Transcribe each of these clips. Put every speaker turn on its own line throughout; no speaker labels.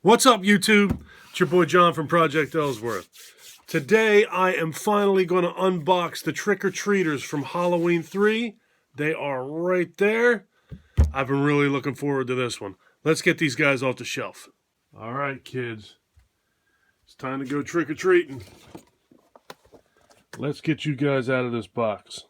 What's up, YouTube? It's your boy John from Project Ellsworth. Today, I am finally going to unbox the trick-or-treaters from Halloween 3. They are right there. I've been really looking forward to this one. Let's get these guys off the shelf. All right, kids. It's time to go trick-or-treating. Let's get you guys out of this box.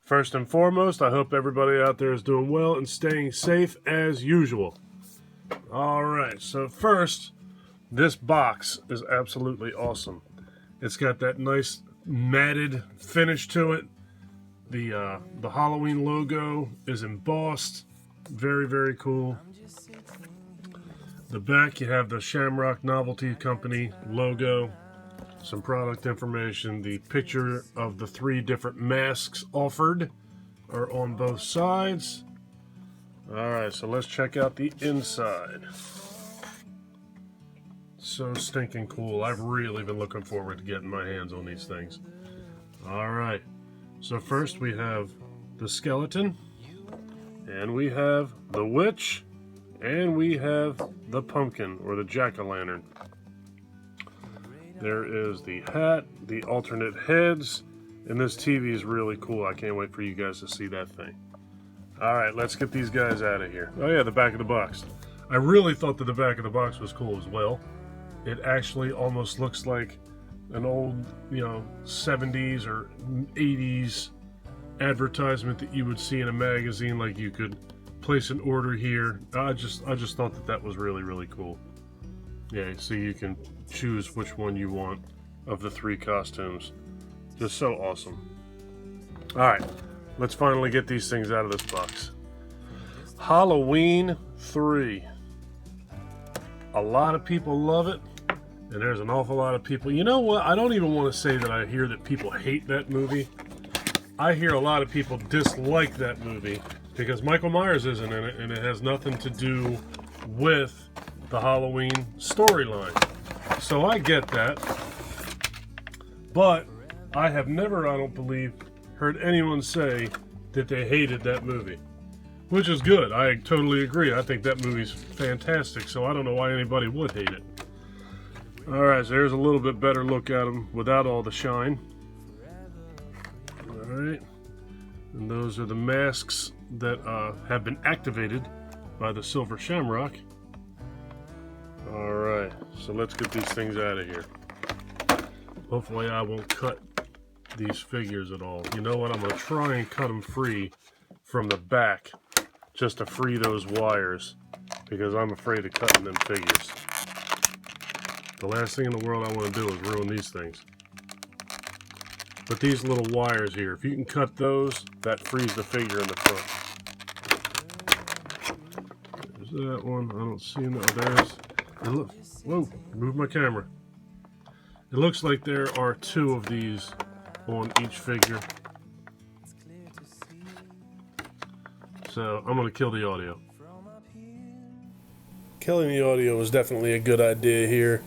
First and foremost, I hope everybody out there is doing well and staying safe as usual. Alright, so first, this box is absolutely awesome. It's got that nice matted finish to it. The Halloween logo is embossed. Very, very cool. The back, you have the Shamrock Novelty Company logo. Some product information. The picture of the 3 different masks offered are on both sides. Alright, so let's check out the inside. So stinking cool. I've really been looking forward to getting my hands on these things. Alright, so first we have the skeleton, and we have the witch, and we have the pumpkin, or the jack-o'-lantern. There is the hat, the alternate heads, and this TV is really cool. I can't wait for you guys to see that thing. Alright, let's get these guys out of here. Oh yeah, the back of the box. I really thought that the back of the box was cool as well. It actually almost looks like an old, 70s or 80s advertisement that you would see in a magazine, like you could place an order here. I just thought that was really, really cool. Yeah, so you can choose which one you want of the 3 costumes. Just so awesome. Alright, let's finally get these things out of this box. Halloween 3. A lot of people love it, and there's an awful lot of people. You know what? I don't even want to say that I hear that people hate that movie. I hear a lot of people dislike that movie because Michael Myers isn't in it, and it has nothing to do with the Halloween storyline. So I get that, but I have never, I don't believe, heard anyone say that they hated that movie, which is good. I totally agree. I think that movie's fantastic, so I don't know why anybody would hate it. Alright, so here's a little bit better look at them without all the shine. Alright, and those are the masks that have been activated by the Silver Shamrock. Alright, so let's get these things out of here. Hopefully I won't cut these figures at all. You know what, I'm going to try and cut them free from the back just to free those wires, because I'm afraid of cutting them figures. The last thing in the world I want to do is ruin these things. But these little wires here, if you can cut those, that frees the figure in the front. There's that one. I don't see no. There's. Look, whoa, move my camera. It looks like there are 2 of these on each figure. So I'm going to kill the audio. Killing the audio was definitely a good idea here.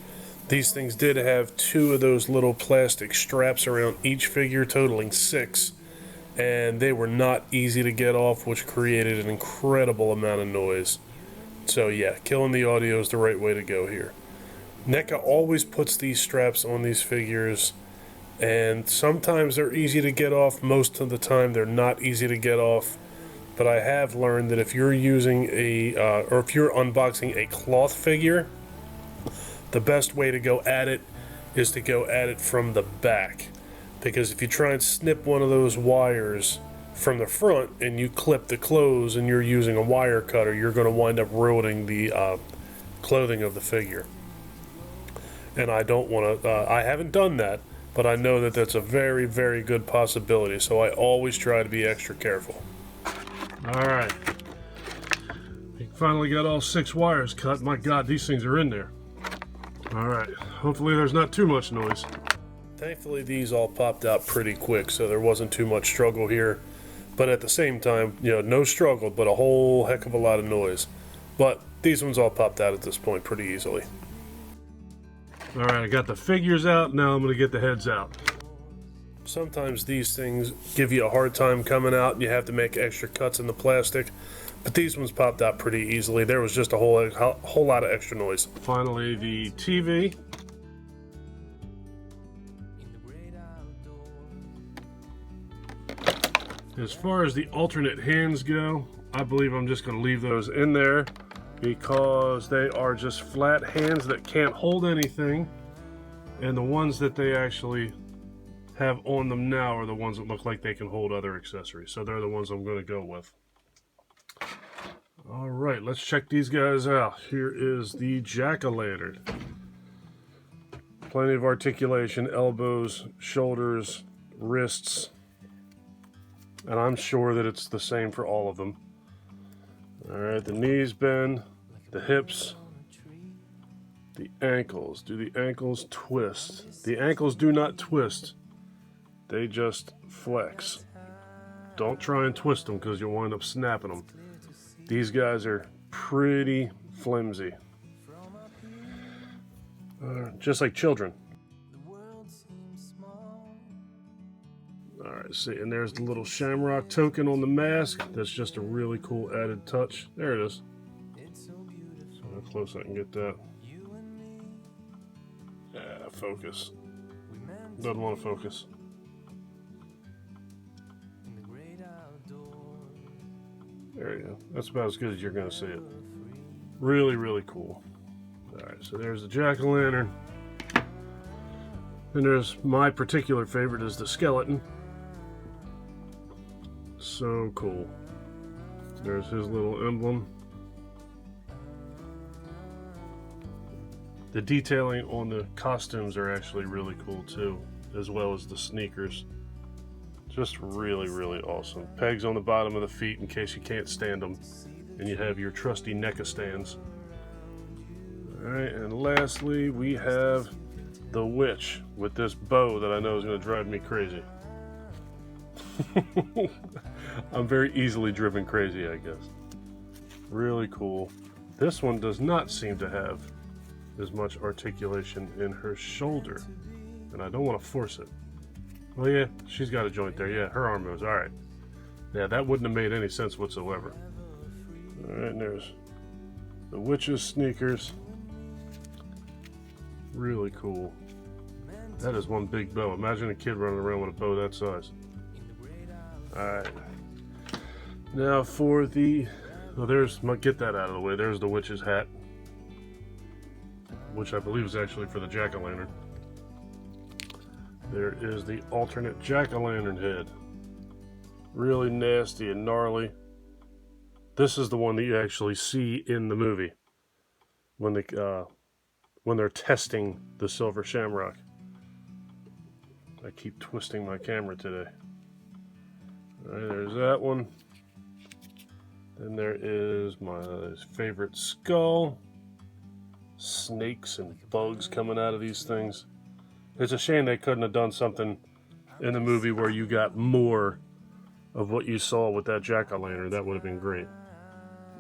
These things did have 2 of those little plastic straps around each figure, totaling 6. And they were not easy to get off, which created an incredible amount of noise. So yeah, killing the audio is the right way to go here. NECA always puts these straps on these figures, and sometimes they're easy to get off. Most of the time they're not easy to get off. But I have learned that if you're using or if you're unboxing a cloth figure, the best way to go at it is to go at it from the back. Because if you try and snip one of those wires from the front and you clip the clothes and you're using a wire cutter, you're going to wind up ruining the clothing of the figure. And I don't want to, I haven't done that, but I know that that's a very, very good possibility, so I always try to be extra careful. Alright, we finally got all 6 wires cut. My god, these things are in there. Alright, hopefully there's not too much noise. Thankfully these all popped out pretty quick, so there wasn't too much struggle here. But at the same time, no struggle, but a whole heck of a lot of noise. But these ones all popped out at this point pretty easily. Alright, I got the figures out, now I'm going to get the heads out. Sometimes these things give you a hard time coming out and you have to make extra cuts in the plastic, but these ones popped out pretty easily. There was just a whole lot of extra noise. Finally, the TV. As far as the alternate hands go, I believe I'm just going to leave those in there because they are just flat hands that can't hold anything, and the ones that they actually have on them now are the ones that look like they can hold other accessories, so they're the ones I'm going to go with. Alright, let's check these guys out. Here is the jack-o'-lantern. Plenty of articulation, elbows, shoulders, wrists, and I'm sure that it's the same for all of them. Alright, the knees bend, the hips, the ankles. Do the ankles twist? The ankles do not twist. They just flex. Don't try and twist them because you'll wind up snapping them. These guys are pretty flimsy. Just like children. Alright, see, and there's the little shamrock token on the mask. That's just a really cool added touch. There it is. So how close I can get that. Yeah, focus. Doesn't want to focus. There you go. That's about as good as you're going to see it. Really, really cool. Alright, so there's the jack-o'-lantern. And there's my particular favorite is the skeleton. So cool. There's his little emblem. The detailing on the costumes are actually really cool too, as well as the sneakers. Just really, really awesome. Pegs on the bottom of the feet in case you can't stand them. And you have your trusty NECA stands. Alright, and lastly we have the witch with this bow that I know is going to drive me crazy. I'm very easily driven crazy, I guess. Really cool. This one does not seem to have as much articulation in her shoulder. And I don't want to force it. Well, yeah, she's got a joint there. Yeah, her arm moves. Alright. Yeah, that wouldn't have made any sense whatsoever. Alright, and there's the witch's sneakers. Really cool. That is one big bow. Imagine a kid running around with a bow that size. Alright. Now for the... Well, get that out of the way. There's the witch's hat. Which I believe is actually for the jack-o'-lantern. There is the alternate jack-o'-lantern head. Really nasty and gnarly. This is the one that you actually see in the movie when they're testing the Silver Shamrock. I keep twisting my camera today. Alright, there's that one. Then there is my favorite skull. Snakes and bugs coming out of these things. It's a shame they couldn't have done something in the movie where you got more of what you saw with that jack-o'-lantern. That would have been great.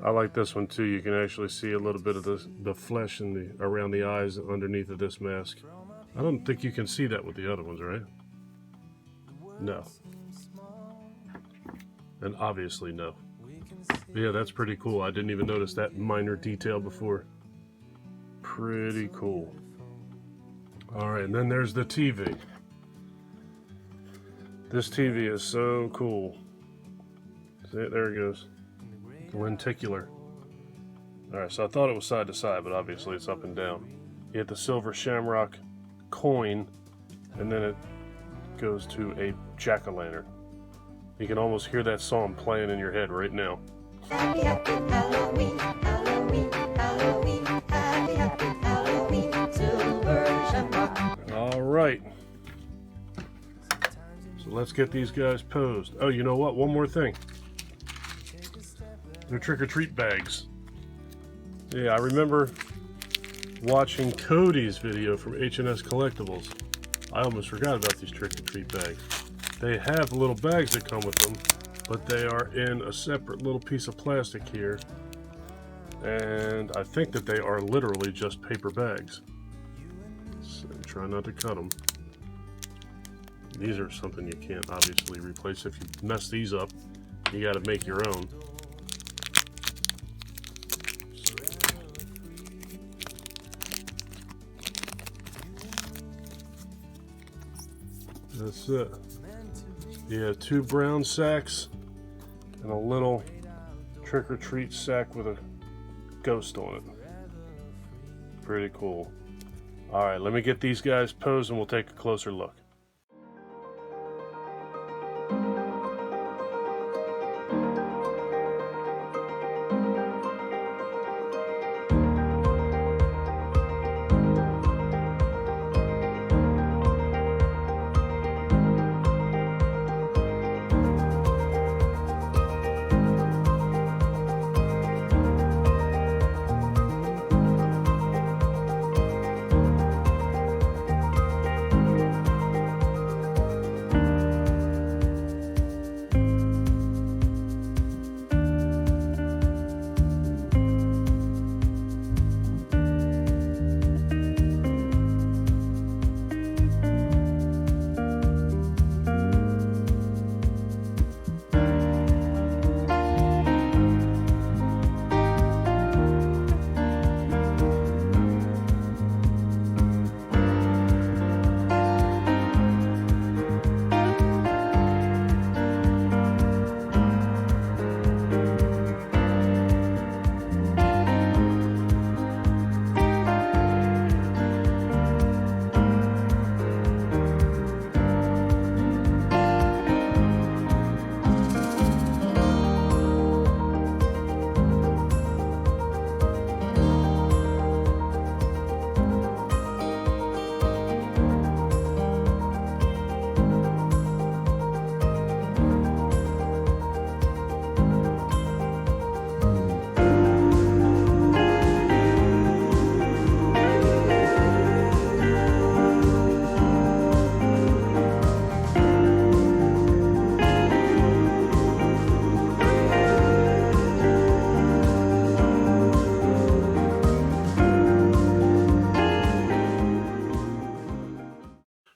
I like this one too. You can actually see a little bit of the flesh around the eyes underneath of this mask. I don't think you can see that with the other ones, right? No. And obviously no. But yeah, that's pretty cool. I didn't even notice that minor detail before. Pretty cool. Alright, and then there's the TV. This TV is so cool. See it? There it goes. Lenticular. Alright, so I thought it was side to side, but obviously it's up and down. You get the Silver Shamrock coin, and then it goes to a jack-o'-lantern. You can almost hear that song playing in your head right now.
Happy, happy Halloween, Halloween, Halloween, happy, happy Halloween, Silver Shamrock.
Alright. So let's get these guys posed. Oh, you know what? One more thing. They're trick-or-treat bags. Yeah, I remember watching Cody's video from H&S Collectibles. I almost forgot about these trick-or-treat bags. They have little bags that come with them, but they are in a separate little piece of plastic here. And I think that they are literally just paper bags. So try not to cut them. These are something you can't obviously replace. If you mess these up, you got to make your own. That's it. You have 2 brown sacks and a little trick-or-treat sack with a ghost on it. Pretty cool. Alright, let me get these guys posed and we'll take a closer look.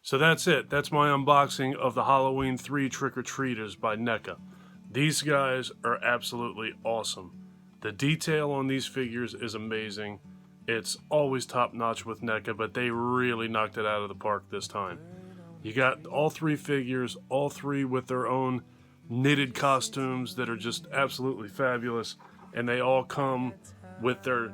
So that's it. That's my unboxing of the Halloween 3 Trick-or-Treaters by Neca. These guys are absolutely awesome. The detail on these figures is amazing. It's always top-notch with Neca, but they really knocked it out of the park this time. You got all 3 figures, all 3 with their own knitted costumes that are just absolutely fabulous, and they all come with their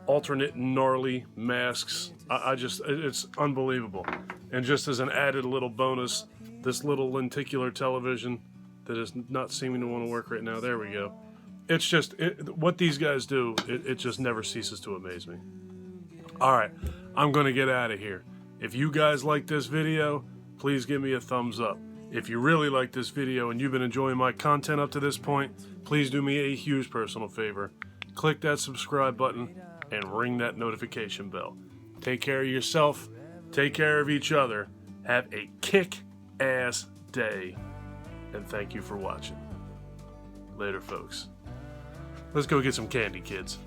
alternate gnarly masks. It's unbelievable. And just as an added little bonus, this little lenticular television that is not seeming to want to work right now. There we go. It's just, what these guys do, it just never ceases to amaze me. Alright, I'm going to get out of here. If you guys like this video, please give me a thumbs up. If you really like this video and you've been enjoying my content up to this point, please do me a huge personal favor. Click that subscribe button and ring that notification bell. Take care of yourself. Take care of each other. Have a kick-ass day. And thank you for watching. Later, folks. Let's go get some candy, kids.